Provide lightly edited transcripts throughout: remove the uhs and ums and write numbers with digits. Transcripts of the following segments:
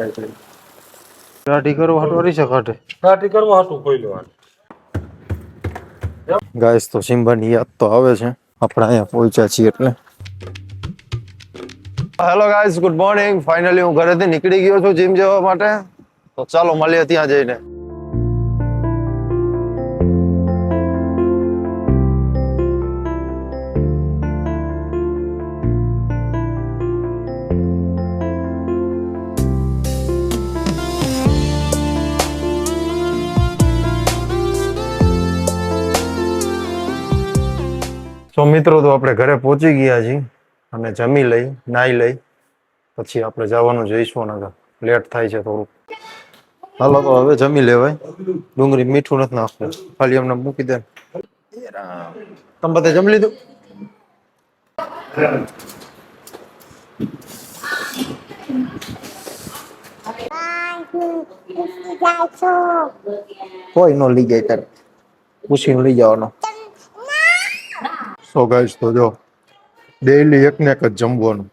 ગાડી કરવા હાટુ હરી શકાટે પાર્ટી કરવા હાટું કોઈ લેવાનું. ગાઈસ તો સિમ્બાની યાદ તો આવે છે આપણે અહીંયા પહોંચ્યા છીએ એટલે. Hello guys, good morning. Finally હું ઘરેથી નીકળી ગયો છું જીમ જવા માટે. તો ચાલો મળીએ ત્યાં જઈને. તો મિત્રો, તો આપણે ઘરે પહોંચી ગયા છીએ અને જમી લઈ, નાઈ લઈ, પછી આપણે જવાનું જઈશું ને લેટ થાય છે થોડું. હાલો તો હવે જમી લેવાય. ડુંગળી મીઠું નથી નાખવું, ખાલી અમને મૂકી દે. તમે બધે જમી લીધું? કોઈ નો લઈ જાય તારે પૂછીને લઈ જવાનો. સો ગાઈસ, તો જો ડેઈલી એક ને એક જ જમવાનું.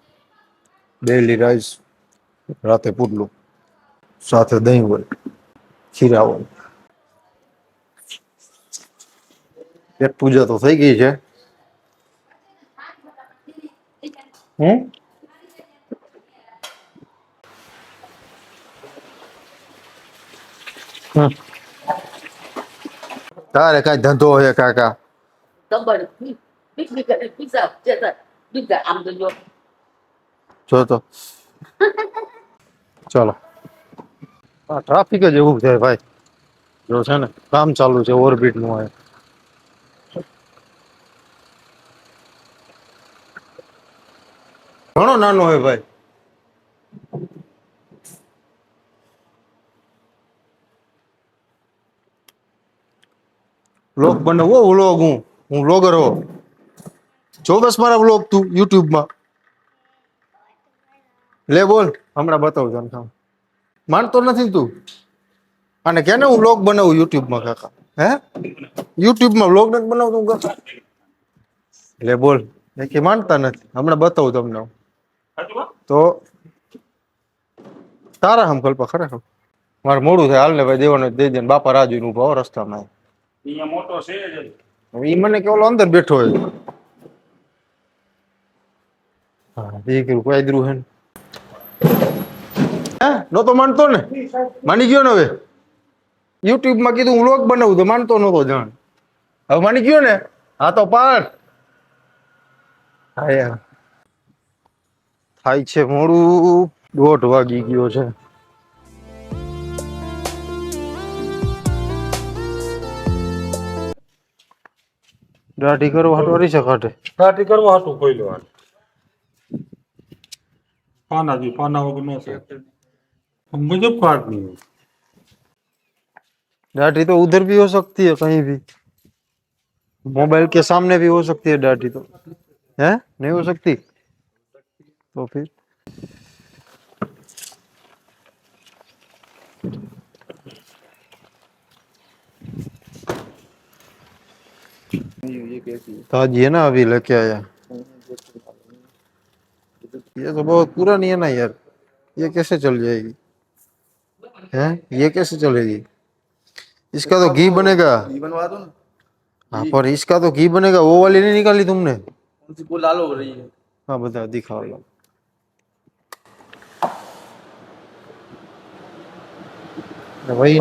ડેઈલી રાઈસ, રાતે પુડલું, સાથે દહીં હોય, ખીરા હોય. પેટ પૂજા તો થઈ ગઈ છે. તારે કઈ ધંધો હોય કાકા? જો તો ચાલો. આ ટ્રાફિક જ એવું છે ભાઈ. જો છે ને કામ ચાલુ છે ઓર્બિટ નું. હોય ઘણો નાનો હોય ભાઈ. વ્લોગ બનાવો. વ્લોગ હું વ્લોગર હો. જો બસ મારા વ્લોગ તું યુટ્યુબ માં લે બોલ. હમણાં બતાવું તને. માનતો નથી તું? અને કે ને હું વ્લોગ બનાવું યુટ્યુબ માં કાકા. હે યુટ્યુબ માં વ્લોગ નથી બનાવતો હું કાકા? લે બોલ. કે માનતા નથી. હમણાં બતાવું તમને. તો તારા હમ કલ્પા ખરેખર મારે મોડું થાય. હાલ ને ભાઈ દેવાનો દઈ દે. બાપા રાજુ નું ભાવ રસ્તામાં અહીંયા મોટો છે જ. ઈ મને કે ઓલો અંદર બેઠો હોય. હા દીકરું કાયદરું હે. હે નો તો માનતો ને? માની ગયો ને? હવે યુટ્યુબ માં કીધું વ્લોગ બનાવું તો માનતો નતો જાણ. હવે માની ગયો ને? હા તો પાડ. હા યાર થાય છે મોડું. 1:30 વાગી ગયો છે. દાઢી કરવા હાટુ હરી શકાટે પાર્ટી કરવા હાટું કોઈ લેવાનું. पाना वगैरह नो से मुझे काट नहीं. दाढ़ी तो उधर भी हो सकती है, कहीं भी. मोबाइल के सामने भी हो सकती है दाढ़ी. तो है नहीं हो सकती? तो फिर ताजी है ना, अभी लेके आया. ये तो बहुत पुरानी है ना यार. ये कैसे चल जाएगी? हैं ये कैसे चलेगी? इसका तो घी बनेगा. घी बनवा दो ना. हाँ पर इसका तो घी बनेगा. वो वाली नहीं निकाली तुमने? वो लाल हो रही है. हाँ बता दिखाओ. वही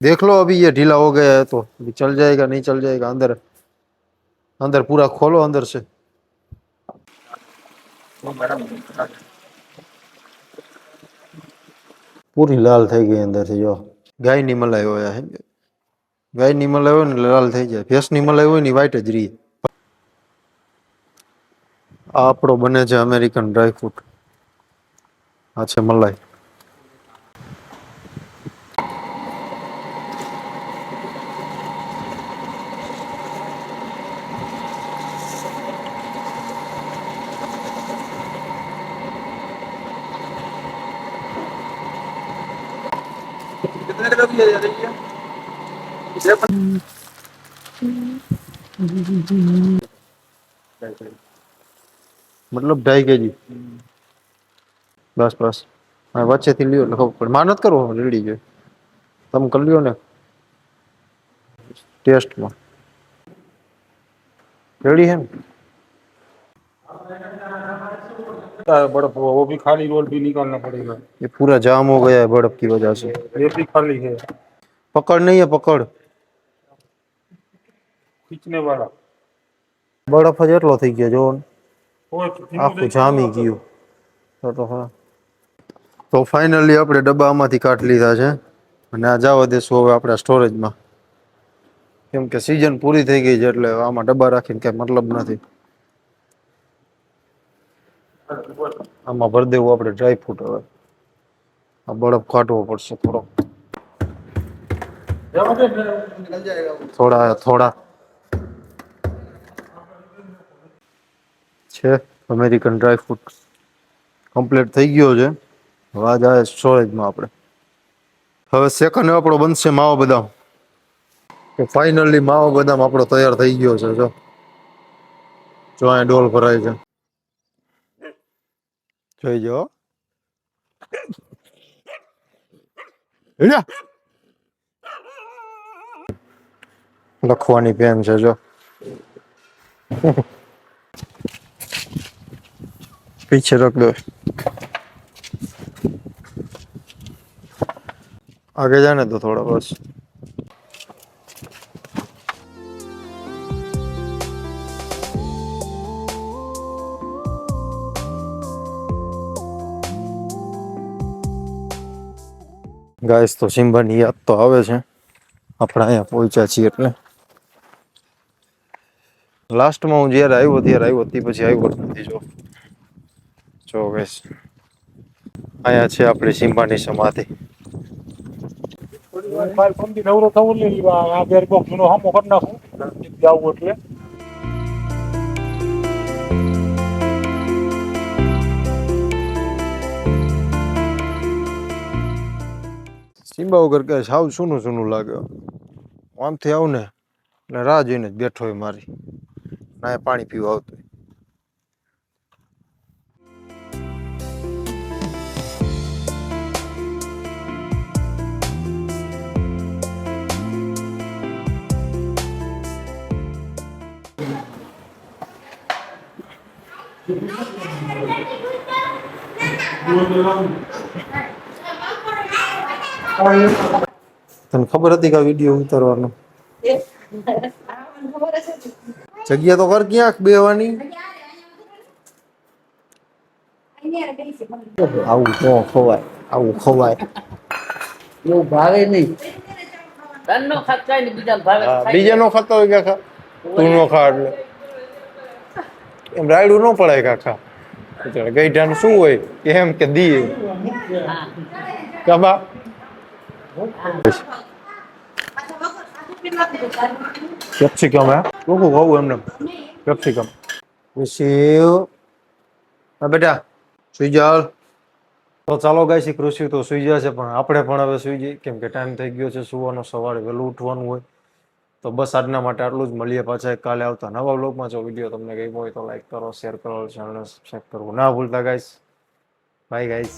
देख लो. अभी ये ढीला हो गया है तो अभी चल जाएगा नहीं चल जाएगा. अंदर अंदर पूरा खोलो अंदर से. पूरी लाल થઈ ગઈ અંદર થી. જો ગાય ની મલાઈ હોય હે. ગાય ની મલાઈ હોય ને લાલ થઈ જાય. ભેંસ ની મલાઈ હોય ને વ્હાઈટ જ રહી. આ આપણો બને છે અમેરિકન ડ્રાય ફ્રૂટ. આ છે મલાઈ. कितने टका की जा रही है? मतलब 2.5 kg. બસ બસ હા વચ્ચેથી લ્યો એટલે ખબર પડે માર નથી કરવો રેડી છે તમે કરી લ્યો ને ટેસ્ટમાં રેડી હે ને बर्फ वो भी खाली रोल भी निकालना पड़ेगा। ये पूरा जाम हो गया है बर्फ की वजह से ये भी खाली है पकड़ नहीं है पकड़ खींचने वाला। બરફ જ એટલો થઈ ગયો જો वो આખું જામી ગયું તો હા તો ફાઇનલી આપણે ડબ્બા આમાંથી કાઢી લીધા છે અને આ જવા દેશું હવે આપણા સ્ટોરેજમાં કેમ કે સીઝન પૂરી થઈ ગઈ છે એટલે આમાં ડબ્બા રાખીને કઈ મતલબ નથી આમાં ભરી દેવું આપણે ડ્રાય ફ્રૂટ હવે આ બરફ કાઢવો પડશે થોડા થોડા છે અમેરિકન ડ્રાય ફ્રૂટ કમ્પ્લીટ થઈ ગયો છે હવે આ જાય સ્ટોરેજમાં આપણે હવે સેકન્ડ આપણો બનશે માવો બદામ તો ફાઇનલી માવો બદામ આપણો તૈયાર થઈ ગયો છે જો અહીંયા ડોલ ભરાય છે જોઈ જો લખવાની પેન છે જો पीछे रख दो आगे जाने दो थोड़ा बस गाइस तो सिम्बानी याद तो आवे छे આપણે અહીંયા પહોંચ્યા છીએ એટલે લાસ્ટમાં હું જ્યારે આવ્યો ત્યારે આવ્યો તે પછી આવ્યો જ નથી જો ગાઈસ અહીંયા છે આપણી સિમ્બાની સમાધિ फाइल कम भी नवरो था वो ले लिया आ बेर बॉक्स नो हम कर नाखू जाऊ એટલે સિમ્બા વગર કે સાવ સૂનું સૂનું લાગે આમથી આવું ને એટલે રાહ જોઈને જ બેઠો હોય મારી ના પાણી પીવા આવતું તને ખબર હતી કે આ વિડીયો ઉતારવાનો જગ્યા તો કર ક્યાંક બેવાની આવું તો ખવાય આવું ખવાય એવું ભાવે નહીં તનનો ખર્ચાય ને બીજા ભાવે બીજા નો ખાતો હોય કાકા તું નો ખા એટલે એમ રાયડું ન પડાય કાકા એટલે ગઈઢાનું શું હોય કે એમ કે દીએ કાબા કેપ્સિકમ હે લોકો ખાવું એમને કેપ્સિકમ કૃષિ હા બેટા સુઈ જાઓ તો ચાલો ગાઈસ કૃષિ તો સુઈ જશે પણ આપણે પણ હવે સુઈ જઈએ કેમ કે ટાઈમ થઈ ગયો છે સુવાનો સવારે વહેલું ઉઠવાનું હોય તો બસ આજના માટે આટલું જ મળીએ પાછા કાલે આવતા નવા વ્લોગમાં જો વિડીયો તમને ગમ્યો હોય તો લાઈક કરો શેર કરો ચેનલને સબસ્ક્રાઇબ કરવું ના ભૂલતા ગાઈસ બાય ગાઈસ